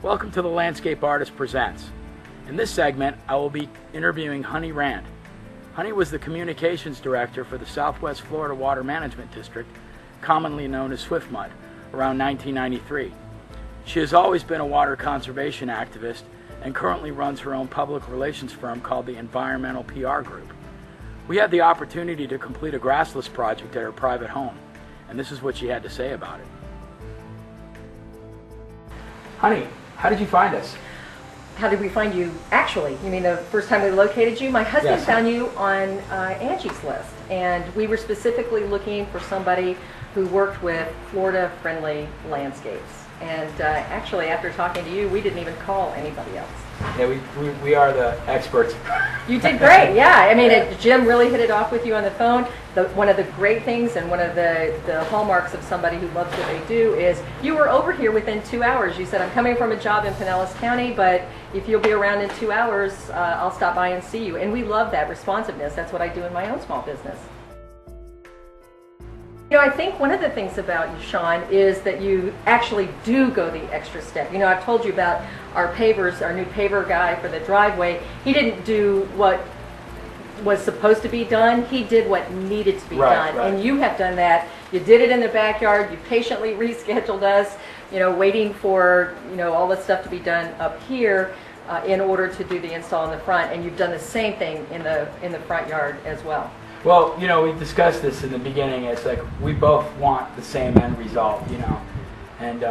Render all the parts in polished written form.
Welcome to the Landscape Artist Presents. In this segment, I will be interviewing Honey Rand. Honey was the Communications Director for the Southwest Florida Water Management District, commonly known as SwiftMud, around 1993. She has always been a water conservation activist and currently runs her own public relations firm called the Environmental PR Group. We had the opportunity to complete a grassless project at her private home, and this is what she had to say about it. Honey, how did you find us? How did we find you? Actually, you mean the first time we located you? My husband Yes. found you on Angie's list, and we were specifically looking for somebody who worked with Florida-friendly landscapes. And actually, after talking to you, we didn't even call anybody else. Yeah, we are the experts. You did great, yeah. I mean, Jim really hit it off with you on the phone. One of the great things and one of the hallmarks of somebody who loves what they do is you were over here within 2 hours. You said, I'm coming from a job in Pinellas County, but if you'll be around in 2 hours, I'll stop by and see you. And we love that responsiveness. That's what I do in my own small business. You know, I think one of the things about you, Sean, is that you actually do go the extra step. You know, I've told you about our pavers, our new paver guy for the driveway. He didn't do what was supposed to be done. He did what needed to be done. Right. And you have done that. You did it in the backyard. You patiently rescheduled us, you know, waiting for, you know, all the stuff to be done up here in order to do the install in the front. And you've done the same thing in the front yard as well. Well, you know, we discussed this in the beginning. It's like we both want the same end result, you know, and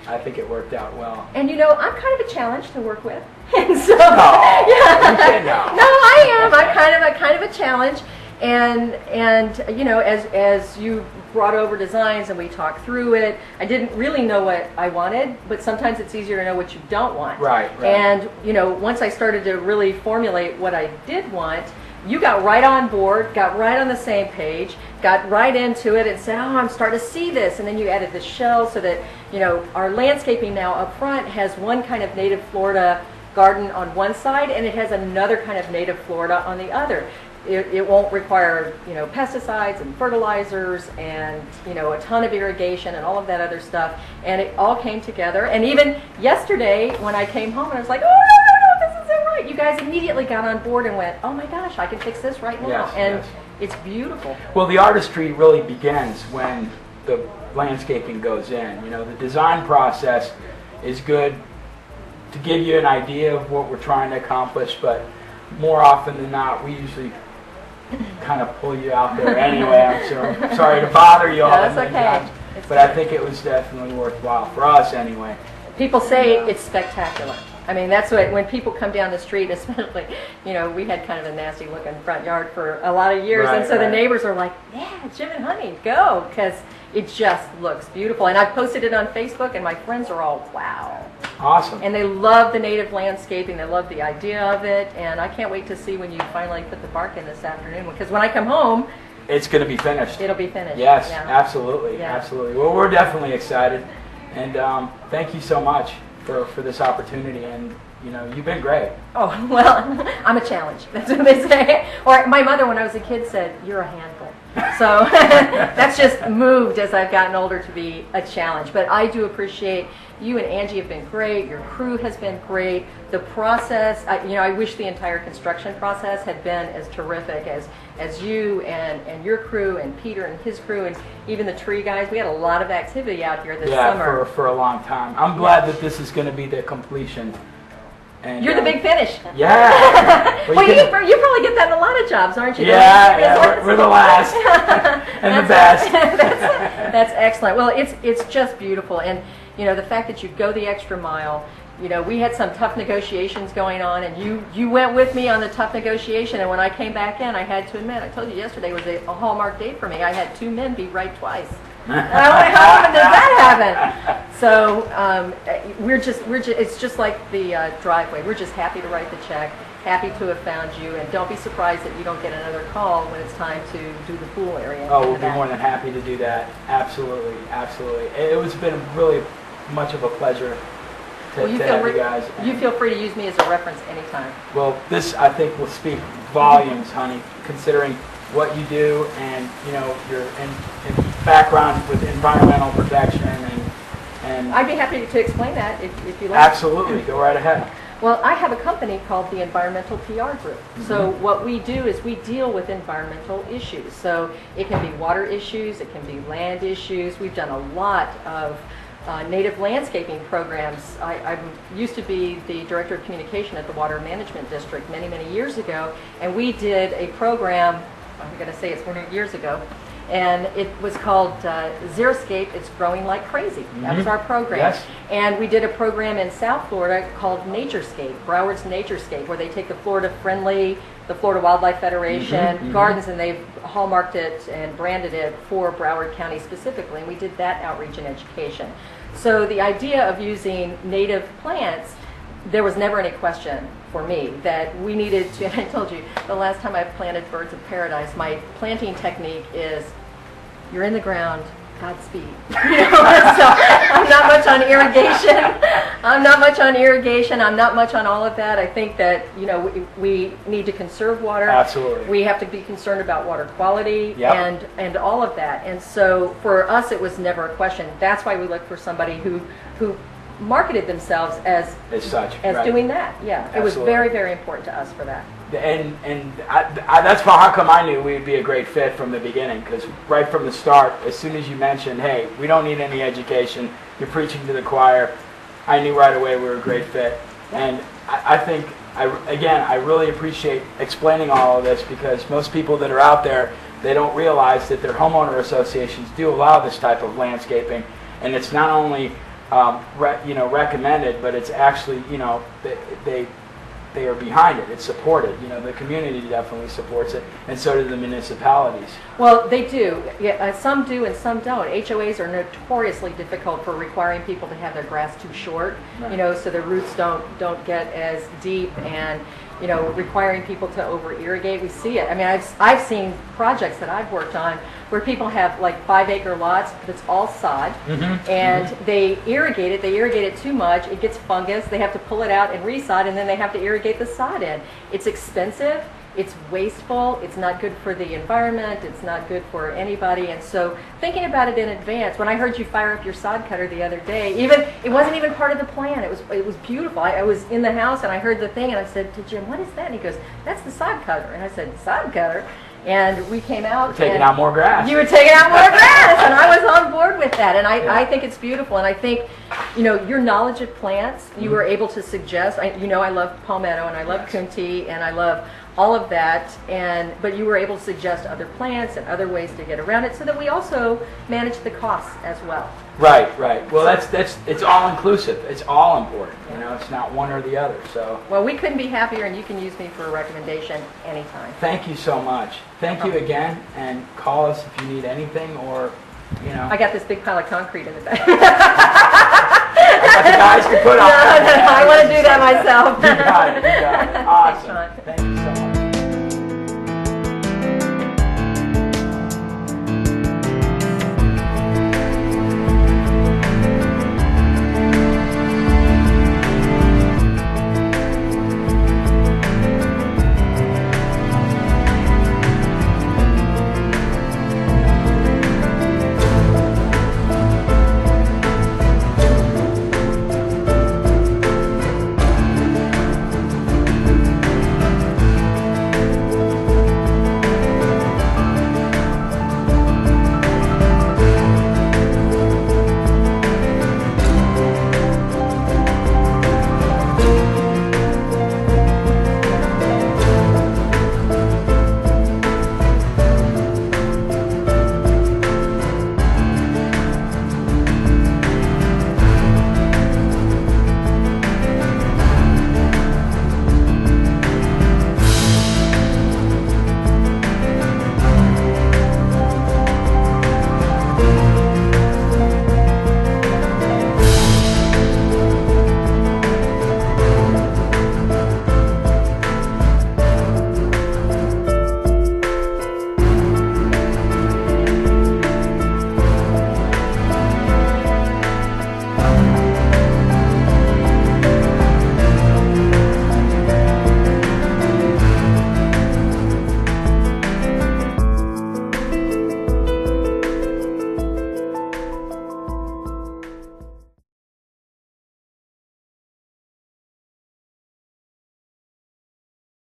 I think it worked out well. And you know, I'm kind of a challenge to work with, and so No, yeah. you can't, no. No, I am. I'm kind of a challenge, and you know, as you brought over designs and we talked through it, I didn't really know what I wanted, but sometimes it's easier to know what you don't want. Right. And you know, once I started to really formulate what I did want, you got right on board, got right on the same page, got right into it and said, oh, I'm starting to see this. And then you added the shell so that, you know, our landscaping now up front has one kind of native Florida garden on one side and it has another kind of native Florida on the other. It won't require, you know, pesticides and fertilizers and, you know, a ton of irrigation and all of that other stuff. And it all came together. And even yesterday when I came home and I was like, oh, no, this isn't right. You guys immediately got on board and went, oh my gosh, I can fix this right now. Yes, and yes. It's beautiful. Well, the artistry really begins when the landscaping goes in. You know, the design process is good to give you an idea of what we're trying to accomplish, but more often than not, we usually kind of pull you out there anyway. I'm sorry to bother you all. No, that's okay. But I think it was definitely worthwhile for us anyway. People say it's spectacular. I mean, that's what, when people come down the street, especially, you know, we had kind of a nasty looking front yard for a lot of years, and so the neighbors are like, yeah, Jim and Honey, go, because it just looks beautiful. And I've posted it on Facebook, and my friends are all, wow. Awesome. And they love the native landscaping, they love the idea of it, and I can't wait to see when you finally put the bark in this afternoon, because when I come home, it's going to be finished. It'll be finished. Yes, yeah. Absolutely, yeah. Absolutely. Well, we're definitely excited, and thank you so much for this opportunity, and you know, you've been great. Oh, well, I'm a challenge. That's what they say. Or my mother, when I was a kid, said, you're a handful. So that's just moved as I've gotten older to be a challenge. But I do appreciate you and Angie have been great. Your crew has been great. The process, you know, I wish the entire construction process had been as terrific as you and your crew and Peter and his crew and even the tree guys. We had a lot of activity out here this summer. Yeah, for a long time. I'm glad that this is going to be the completion. And, you're the big finish. Yeah. Well, you probably get that in a lot of jobs, aren't you? Yeah, we're the last and the best. That's excellent. Well, it's just beautiful, and you know, the fact that you go the extra mile. You know, we had some tough negotiations going on, and you went with me on the tough negotiation. And when I came back in, I had to admit, I told you yesterday was a hallmark date for me. I had two men be right twice. How often does that happen? So it's just like the driveway. We're just happy to write the check, happy to have found you, and don't be surprised that you don't get another call when it's time to do the pool area. Oh, we'll be more than happy to do that. Absolutely, absolutely. It's been really much of a pleasure to have you guys. You feel free to use me as a reference anytime. Well, this I think will speak volumes, honey, considering what you do and, you know, your background with environmental protection and And I'd be happy to explain that if you like. absolutely, go right ahead. Well, I have a company called the Environmental PR Group. So what we do is we deal with environmental issues. So it can be water issues, it can be land issues. We've done a lot of native landscaping programs. I used to be the Director of Communication at the Water Management District many, many years ago, and we did a program, I'm going to say it's 100 years ago, and it was called Xeriscape, It's Growing Like Crazy. That was our program. Yes. And we did a program in South Florida called Naturescape, Broward's Naturescape, where they take the Florida-friendly, the Florida Wildlife Federation gardens, and they've hallmarked it and branded it for Broward County specifically, and we did that outreach and education. So the idea of using native plants, there was never any question for me that we needed to, and I told you, the last time I planted birds of paradise, my planting technique is, you're in the ground, Godspeed. So I'm not much on irrigation. I'm not much on all of that. I think that, we need to conserve water. Absolutely. We have to be concerned about water quality and all of that. And so for us, it was never a question. That's why we looked for somebody who marketed themselves as such, doing that. Yeah, Absolutely. It was very, very important to us for that. And that's how come I knew we'd be a great fit from the beginning, because right from the start, as soon as you mentioned, hey, we don't need any education, you're preaching to the choir, I knew right away we were a great fit. And I think, I really appreciate explaining all of this, because most people that are out there, they don't realize that their homeowner associations do allow this type of landscaping, and it's not only recommended, but it's actually, they are behind it. It's supported. The community definitely supports it, and so do the municipalities. Well, they do. Yeah, some do and some don't. HOAs are notoriously difficult for requiring people to have their grass too short, so the roots don't get as deep, and requiring people to over irrigate. We see it. I mean, I've seen projects that I've worked on where people have like 5-acre lots that's all sod, and they irrigate it. They irrigate it too much. It gets fungus. They have to pull it out and resod, and then they have to irrigate the sod in. It's expensive. It's wasteful. It's not good for the environment. It's not good for anybody. And so thinking about it in advance, when I heard you fire up your sod cutter the other day, it wasn't even part of the plan. It was beautiful. I was in the house and I heard the thing and I said to Jim, what is that? And he goes, that's the sod cutter. And I said, sod cutter? And we came out. We're taking out more grass. You were taking out more grass, and I was on board with that. And I think it's beautiful. And I think, your knowledge of plants, you were able to suggest. I love palmetto, and I love kunti, and I love all of that. But you were able to suggest other plants and other ways to get around it, so that we also manage the costs as well. Right. Well, it's all inclusive. It's all important. It's not one or the other. So. Well, we couldn't be happier, and you can use me for a recommendation anytime. Thank you so much. Thank you again, and call us if you need anything, or I got this big pile of concrete in the back. I got the guys to put on. No, I want to do that myself. You got it. Awesome. Thank you so much.